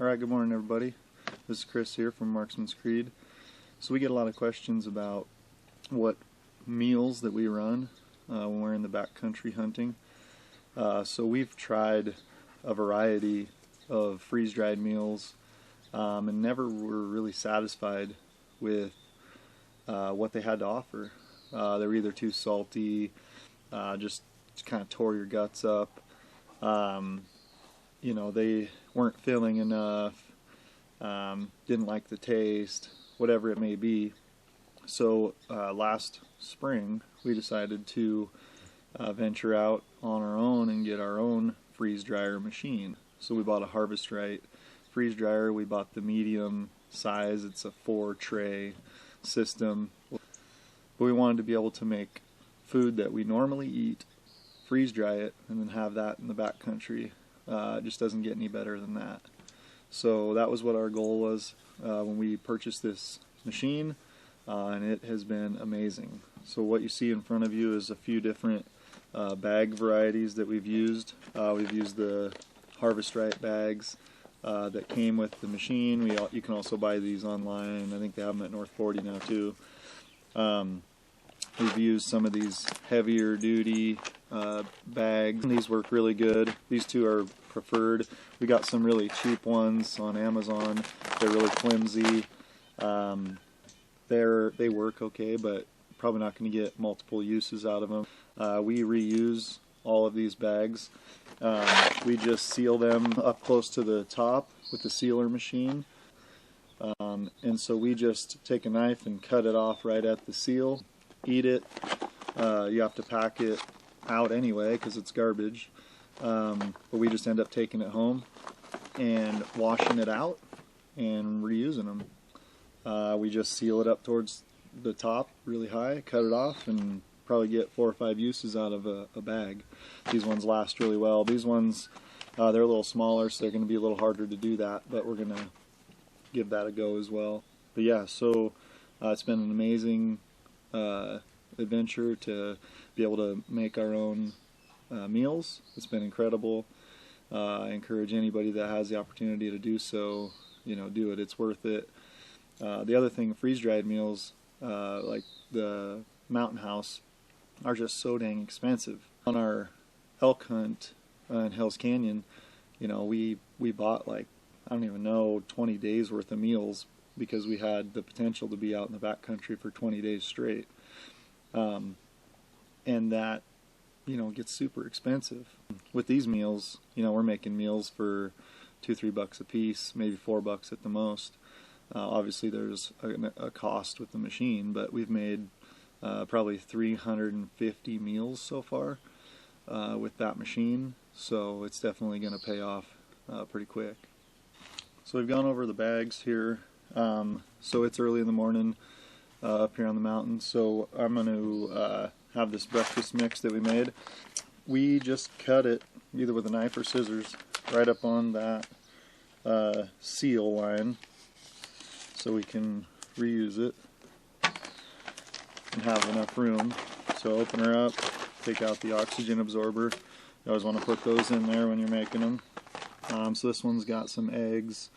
Alright, good morning everybody. This is Chris here from Marksman's Creed. So we get a lot of questions about what meals that we run when we're in the backcountry hunting. So we've tried a variety of freeze-dried meals and never were really satisfied with what they had to offer. They were either too salty, just kind of tore your guts up. You know, they weren't filling enough, didn't like the taste, whatever it may be. So last spring we decided to venture out on our own and get our own freeze dryer machine. So we bought a Harvest Right freeze dryer. We bought the medium size. It's a 4-tray system. But we wanted to be able to make food that we normally eat, freeze dry it, and then have that in the backcountry. It just doesn't get any better than that. So that was what our goal was when we purchased this machine, and it has been amazing. So what you see in front of you is a few different bag varieties that we've used. We've used the Harvest Right bags that came with the machine. You can also buy these online. I think they have them at North 40 now too. We've used some of these heavier duty bags. These work really good. These two are preferred. We got some really cheap ones on Amazon. They're really flimsy. They work okay, but probably not going to get multiple uses out of them. We reuse all of these bags. We just seal them up close to the top with the sealer machine. And so we just take a knife and cut it off right at the seal. Eat it. You have to pack it out anyway because it's garbage. But we just end up taking it home and washing it out and reusing them. We just seal it up towards the top really high, cut it off, and probably get 4 or 5 uses out of a bag. These ones last really well. These ones, they're a little smaller, so they're going to be a little harder to do that, but we're going to give that a go as well. But yeah, so it's been an amazing adventure to be able to make our own meals. It's been incredible. I encourage anybody that has the opportunity to do so, do it. It's worth it. The other thing, freeze-dried meals, like the Mountain House, are just so dang expensive. On our elk hunt in Hell's Canyon, we bought like, I don't even know, 20 days worth of meals because we had the potential to be out in the backcountry for 20 days straight. And that, gets super expensive. With these meals, we're making meals for $2-3 a piece, maybe $4 at the most. Obviously there's a cost with the machine, but we've made probably 350 meals so far with that machine, so it's definitely going to pay off pretty quick. So we've gone over the bags here. So it's early in the morning up here on the mountain, so I'm going to have this breakfast mix that we made. We just cut it either with a knife or scissors right up on that seal line so we can reuse it and have enough room. So open her up, take out the oxygen absorber. You always want to put those in there when you're making them. So this one's got some eggs,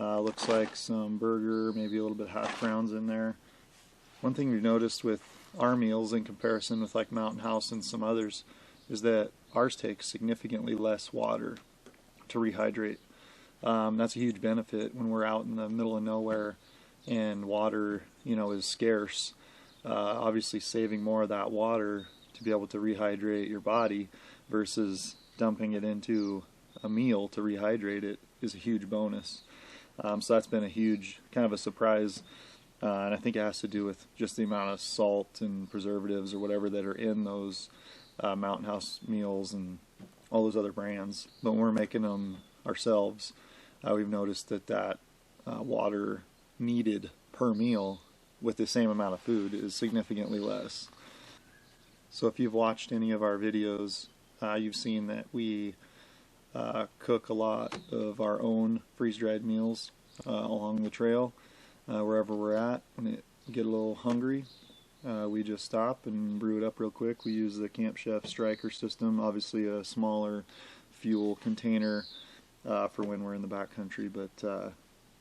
looks like some burger, maybe a little bit hash browns in there. One thing we've noticed with our meals in comparison with like Mountain House and some others is that ours takes significantly less water to rehydrate. That's a huge benefit when we're out in the middle of nowhere and water, is scarce. Obviously saving more of that water to be able to rehydrate your body versus dumping it into a meal to rehydrate it is a huge bonus. So that's been a huge kind of a surprise, and I think it has to do with just the amount of salt and preservatives or whatever that are in those Mountain House meals and all those other brands. But when we're making them ourselves, we've noticed that water needed per meal with the same amount of food is significantly less. So if you've watched any of our videos, you've seen that we cook a lot of our own freeze-dried meals along the trail, wherever we're at. When we get a little hungry, we just stop and brew it up real quick. We use the Camp Chef Striker system, obviously a smaller fuel container for when we're in the backcountry, but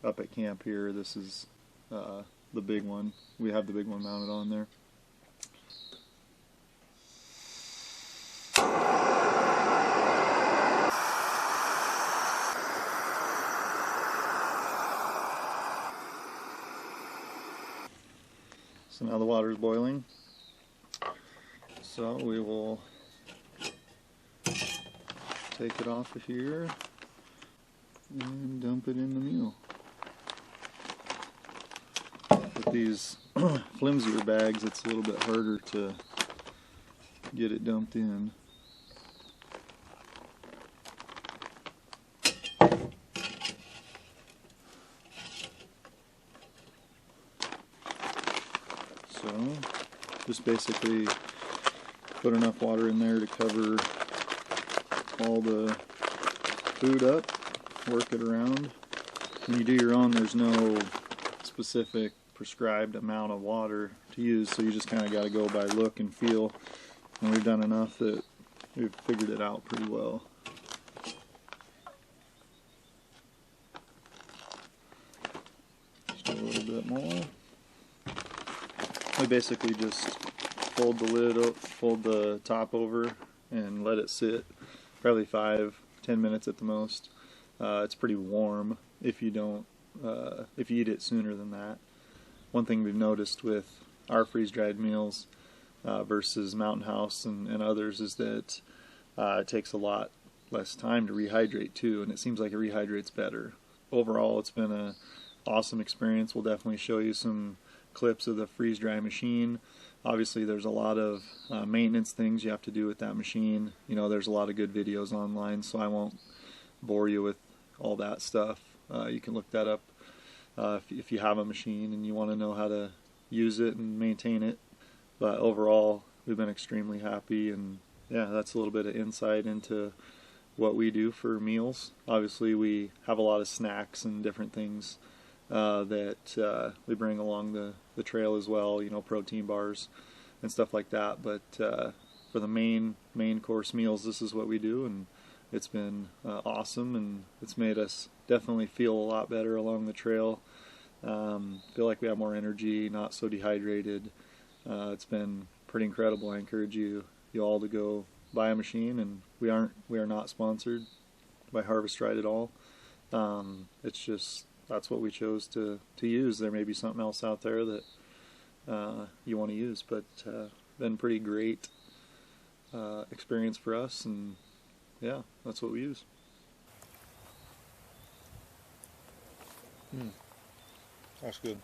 up at camp here, this is the big one. We have the big one mounted on there. So now the water is boiling, so we will take it off of here and dump it in the meal. With these flimsier bags, it's a little bit harder to get it dumped in. So, just basically put enough water in there to cover all the food up, work it around. When you do your own, there's no specific prescribed amount of water to use, so you just kind of got to go by look and feel. And we've done enough that we've figured it out pretty well. Just a little bit more. I basically just fold the lid, fold the top over, and let it sit probably 5-10 minutes at the most. It's pretty warm if you don't, if you eat it sooner than that. One thing we've noticed with our freeze-dried meals versus Mountain House and others is that it takes a lot less time to rehydrate too, and it seems like it rehydrates better. Overall, it's been an awesome experience. We'll definitely show you some clips of the freeze-dry machine. Obviously, there's a lot of maintenance things you have to do with that machine. You know, there's a lot of good videos online, so I won't bore you with all that stuff. You can look that up if you have a machine and you want to know how to use it and maintain it. But overall, we've been extremely happy, and yeah, that's a little bit of insight into what we do for meals. Obviously, we have a lot of snacks and different things that we bring along the trail as well, you know, protein bars and stuff like that. But for the main course meals, this is what we do, and it's been awesome, and it's made us definitely feel a lot better along the trail. Feel like we have more energy, not so dehydrated. It's been pretty incredible. I encourage you all to go buy a machine, and we are not sponsored by Harvest Ride at all. It's just that's what we chose to use. There may be something else out there that you want to use, but been pretty great experience for us, and yeah, that's what we use. That's good.